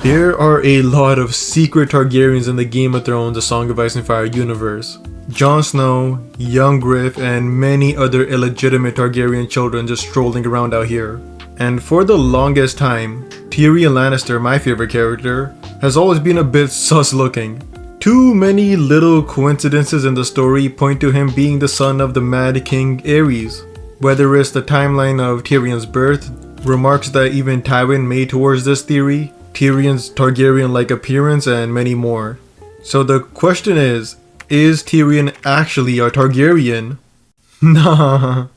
There are a lot of secret Targaryens in the Game of Thrones, The Song of Ice and Fire universe. Jon Snow, young Griff, and many other illegitimate Targaryen children just strolling around out here. And for the longest time, Tyrion Lannister, my favorite character, has always been a bit sus looking. Too many little coincidences in the story point to him being the son of the Mad King Aerys. Whether it's the timeline of Tyrion's birth, remarks that even Tywin made towards this theory, Tyrion's Targaryen-like appearance, and many more. So the question is Tyrion actually a Targaryen? Nah.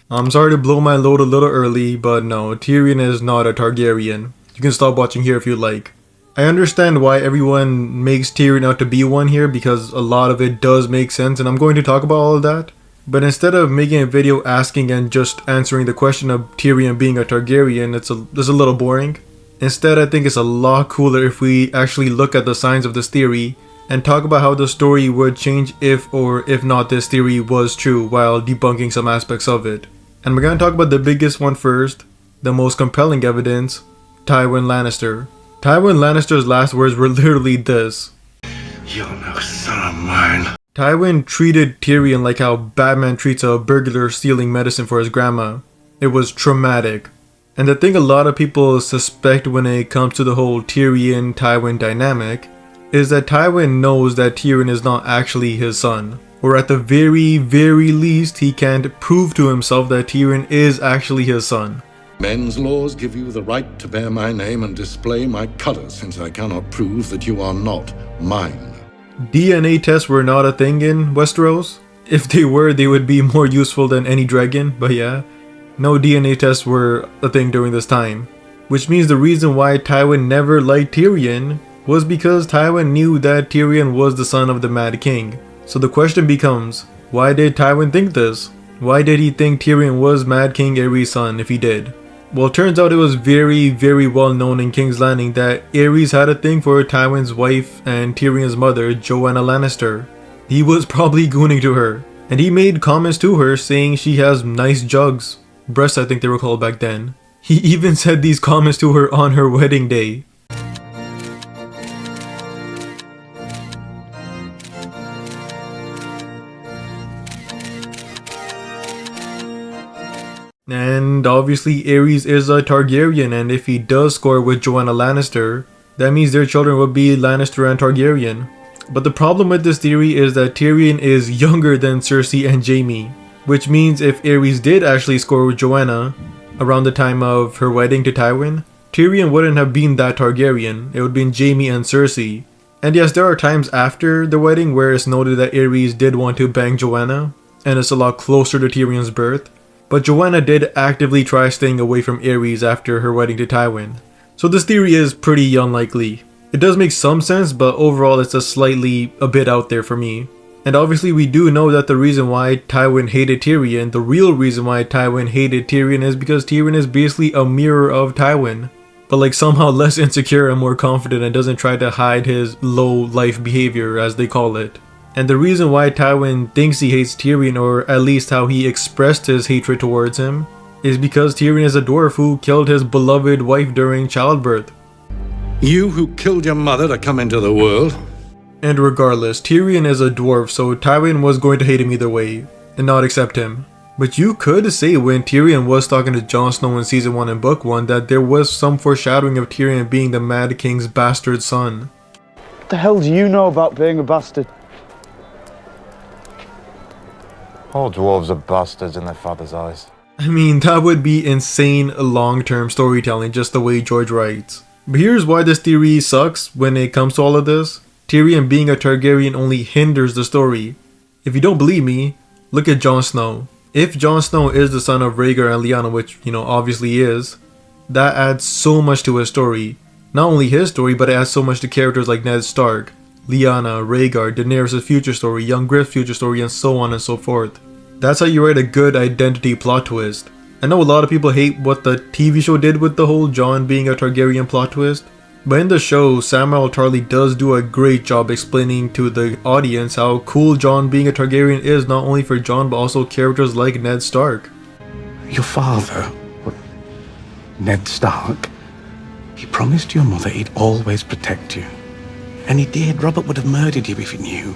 I'm sorry to blow my load a little early, but no, Tyrion is not a Targaryen. You can stop watching here if you like. I understand why everyone makes Tyrion out to be one here because a lot of it does make sense and I'm going to talk about all of that. But instead of making a video asking and just answering the question of Tyrion being a Targaryen, it's a little boring. Instead, I think it's a lot cooler if we actually look at the signs of this theory and talk about how the story would change if or if not this theory was true while debunking some aspects of it. And we're going to talk about the biggest one first, the most compelling evidence, Tywin Lannister. Tywin Lannister's last words were literally this: "You're no son of mine." Tywin treated Tyrion like how Batman treats a burglar stealing medicine for his grandma. It was traumatic. And the thing a lot of people suspect when it comes to the whole Tyrion-Tywin dynamic is that Tywin knows that Tyrion is not actually his son. Or at the very, very least, he can't prove to himself that Tyrion is actually his son. Men's laws give you the right to bear my name and display my colors, since I cannot prove that you are not mine. DNA tests were not a thing in Westeros. If they were, they would be more useful than any dragon, but yeah. No DNA tests were a thing during this time. Which means the reason why Tywin never liked Tyrion was because Tywin knew that Tyrion was the son of the Mad King. So the question becomes, why did Tywin think this? Why did he think Tyrion was Mad King Aerys' son if he did? Well, it turns out it was very, very well known in King's Landing that Aerys had a thing for Tywin's wife and Tyrion's mother, Joanna Lannister. He was probably gooning to her, and he made comments to her saying she has nice jugs. Breasts, I think they were called back then. He even said these comments to her on her wedding day. And obviously Aerys is a Targaryen, and if he does score with Joanna Lannister, that means their children would be Lannister and Targaryen. But the problem with this theory is that Tyrion is younger than Cersei and Jaime, which means if Aerys did actually score with Joanna around the time of her wedding to Tywin, Tyrion wouldn't have been that Targaryen. It would have been Jaime and Cersei. And yes, there are times after the wedding where it's noted that Aerys did want to bang Joanna, and it's a lot closer to Tyrion's birth. But Joanna did actively try staying away from Aerys after her wedding to Tywin. So this theory is pretty unlikely. It does make some sense, but overall it's a bit out there for me. And obviously we do know that the reason why Tywin hated Tyrion, the real reason why Tywin hated Tyrion is because Tyrion is basically a mirror of Tywin. But like somehow less insecure and more confident and doesn't try to hide his low life behavior as they call it. And the reason why Tywin thinks he hates Tyrion, or at least how he expressed his hatred towards him, is because Tyrion is a dwarf who killed his beloved wife during childbirth. You who killed your mother to come into the world. And regardless, Tyrion is a dwarf, so Tywin was going to hate him either way, and not accept him. But you could say when Tyrion was talking to Jon Snow in Season 1 and Book 1 that there was some foreshadowing of Tyrion being the Mad King's bastard son. What the hell do you know about being a bastard? All dwarves are bastards in their father's eyes. I mean, that would be insane long-term storytelling just the way George writes. But here's why this theory sucks when it comes to all of this. Tyrion being a Targaryen only hinders the story. If you don't believe me, look at Jon Snow. If Jon Snow is the son of Rhaegar and Lyanna, which, obviously is, that adds so much to his story. Not only his story, but it adds so much to characters like Ned Stark, Lyanna, Rhaegar, Daenerys' future story, young Griff's future story, and so on and so forth. That's how you write a good identity plot twist. I know a lot of people hate what the TV show did with the whole Jon being a Targaryen plot twist, but in the show, Samuel Tarly does do a great job explaining to the audience how cool Jon being a Targaryen is, not only for Jon but also characters like Ned Stark. Your father, Ned Stark, He promised your mother he'd always protect you. And he did. Robert would have murdered you if he knew.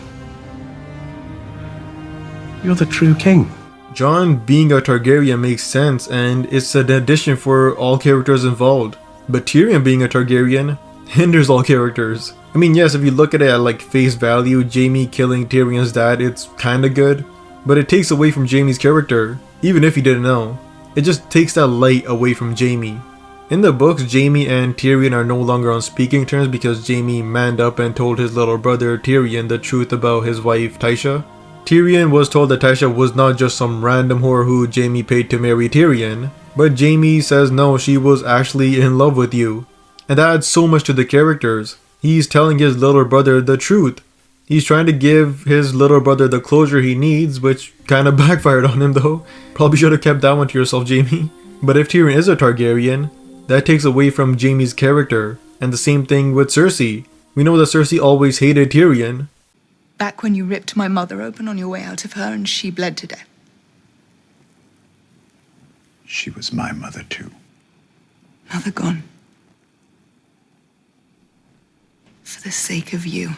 You're the true king. Jon being a Targaryen makes sense, and it's an addition for all characters involved. But Tyrion being a Targaryen hinders all characters. I mean, yes, if you look at it at like face value, Jaime killing Tyrion's dad, it's kinda good. But it takes away from Jaime's character, even if you didn't know. It just takes that light away from Jaime. In the books, Jaime and Tyrion are no longer on speaking terms because Jaime manned up and told his little brother Tyrion the truth about his wife Tysha. Tyrion was told that Tysha was not just some random whore who Jaime paid to marry Tyrion, but Jaime says no, she was actually in love with you. And that adds so much to the characters. He's telling his little brother the truth. He's trying to give his little brother the closure he needs, which kinda backfired on him though. Probably should have kept that one to yourself, Jaime. But if Tyrion is a Targaryen, that takes away from Jaime's character. And the same thing with Cersei. We know that Cersei always hated Tyrion. Back when you ripped my mother open on your way out of her and she bled to death. She was my mother too. Now they're gone. For the sake of you.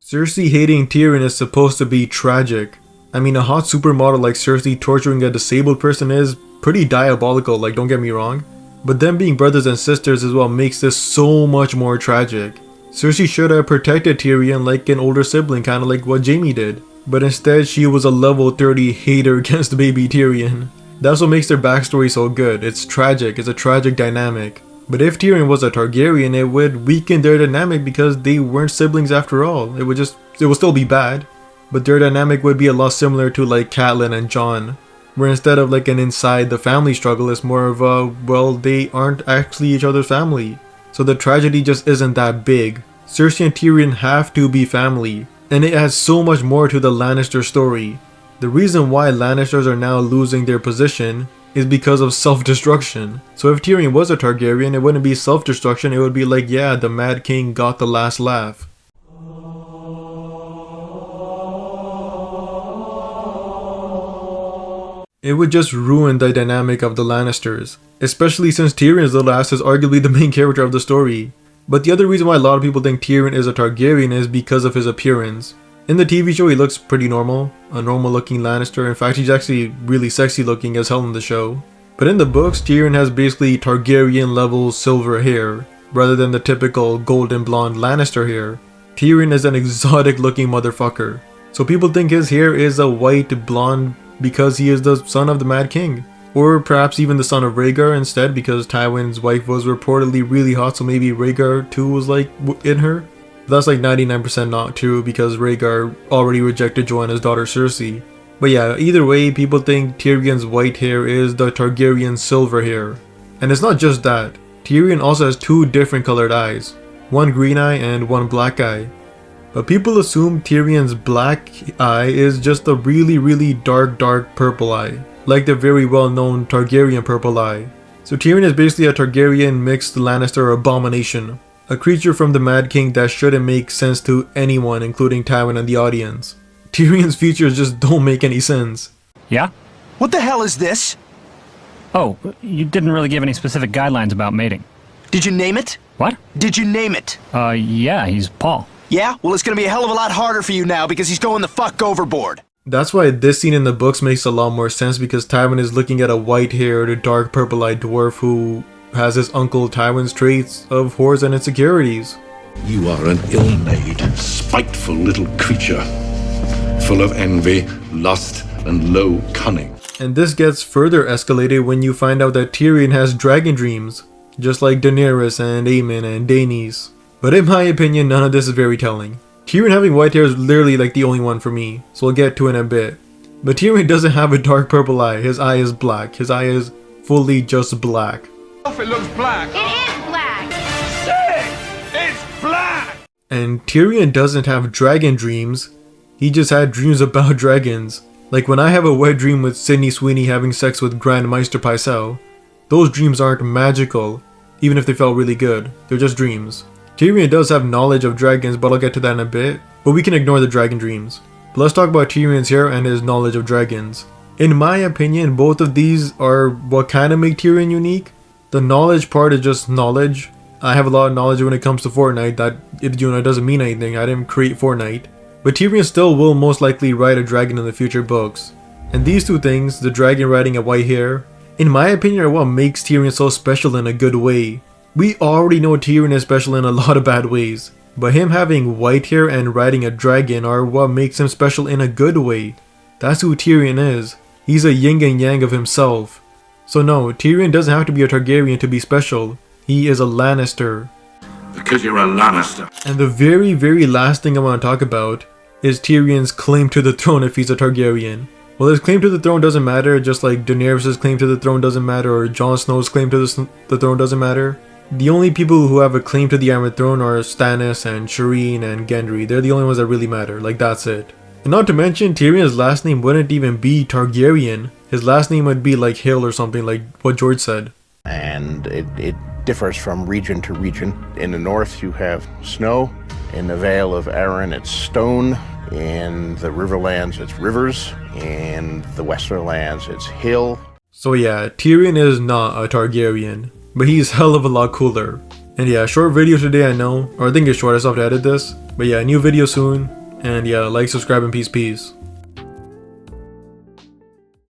Cersei hating Tyrion is supposed to be tragic. I mean, a hot supermodel like Cersei torturing a disabled person is pretty diabolical, like don't get me wrong. But them being brothers and sisters as well makes this so much more tragic. Cersei should have protected Tyrion like an older sibling, kinda like what Jaime did. But instead she was a level 30 hater against baby Tyrion. That's what makes their backstory so good. It's tragic, it's a tragic dynamic. But if Tyrion was a Targaryen, it would weaken their dynamic because they weren't siblings after all. It would still be bad. But their dynamic would be a lot similar to like Catelyn and Jon. Where instead of like an inside the family struggle, it's more of a, well, they aren't actually each other's family. So the tragedy just isn't that big. Cersei and Tyrion have to be family. And it adds so much more to the Lannister story. The reason why Lannisters are now losing their position is because of self-destruction. So if Tyrion was a Targaryen, it wouldn't be self-destruction, it would be like, yeah, the Mad King got the last laugh. It would just ruin the dynamic of the Lannisters, especially since Tyrion's little ass is arguably the main character of the story. But the other reason why a lot of people think Tyrion is a Targaryen is because of his appearance. In the TV show, he looks pretty normal, a normal looking Lannister. In fact, he's actually really sexy looking as hell in the show. But in the books, Tyrion has basically Targaryen level silver hair, rather than the typical golden blonde Lannister hair. Tyrion is an exotic looking motherfucker. So people think his hair is a white blonde because he is the son of the Mad King. Or perhaps even the son of Rhaegar instead, because Tywin's wife was reportedly really hot, so maybe Rhaegar too was like in her. That's like 99% not true because Rhaegar already rejected Joanna's daughter Cersei. But yeah, either way, people think Tyrion's white hair is the Targaryen silver hair. And it's not just that. Tyrion also has two different colored eyes. One green eye and one black eye. But people assume Tyrion's black eye is just a really dark purple eye. Like the very well known Targaryen purple eye. So Tyrion is basically a Targaryen mixed Lannister abomination. A creature from the Mad King that shouldn't make sense to anyone, including Tywin and the audience. Tyrion's features just don't make any sense. Yeah? What the hell is this? Oh, you didn't really give any specific guidelines about mating. Did you name it? What? Did you name it? Yeah, he's Paul. Yeah? Well, it's gonna be a hell of a lot harder for you now because he's going the fuck overboard. That's why this scene in the books makes a lot more sense, because Tywin is looking at a white-haired, dark purple-eyed dwarf who has his uncle Tywin's traits of whores and insecurities. You are an ill-made, spiteful little creature, full of envy, lust, and low cunning. And this gets further escalated when you find out that Tyrion has dragon dreams, just like Daenerys and Aemon and Daenys. But in my opinion, none of this is very telling. Tyrion having white hair is literally like the only one for me, so I'll get to it in a bit. But Tyrion doesn't have a dark purple eye, his eye is black. His eye is fully just black. It looks black. It is black. Sick! It's black! And Tyrion doesn't have dragon dreams, he just had dreams about dragons. Like when I have a wet dream with Sydney Sweeney having sex with Grand Maester Pycelle, those dreams aren't magical, even if they felt really good, they're just dreams. Tyrion does have knowledge of dragons, but I'll get to that in a bit, but we can ignore the dragon dreams. But let's talk about Tyrion's hair and his knowledge of dragons. In my opinion, both of these are what kind of make Tyrion unique. The knowledge part is just knowledge, I have a lot of knowledge when it comes to Fortnite. That it doesn't mean anything. I didn't create Fortnite. But Tyrion still will most likely ride a dragon in the future books. And these two things, the dragon riding a white hare, in my opinion are what makes Tyrion so special in a good way. We already know Tyrion is special in a lot of bad ways, but him having white hair and riding a dragon are what makes him special in a good way. That's who Tyrion is. He's a yin and yang of himself. So no, Tyrion doesn't have to be a Targaryen to be special. He is a Lannister. Because you're a Lannister. And the very, very last thing I want to talk about is Tyrion's claim to the throne if he's a Targaryen. Well, his claim to the throne doesn't matter, just like Daenerys' claim to the throne doesn't matter, or Jon Snow's claim to the throne doesn't matter. The only people who have a claim to the Iron Throne are Stannis and Shireen and Gendry. They're the only ones that really matter, like that's it. And not to mention, Tyrion's last name wouldn't even be Targaryen. His last name would be like Hill or something, like what George said. And it differs from region to region. In the north you have snow, in the Vale of Arryn it's stone, in the Riverlands it's rivers, in the Westerlands it's hill. So yeah, Tyrion is not a Targaryen, but he's hell of a lot cooler. And yeah, short video today I know, or I think it's short, I still have to edit this. But yeah, new video soon, and yeah, like, subscribe, and peace.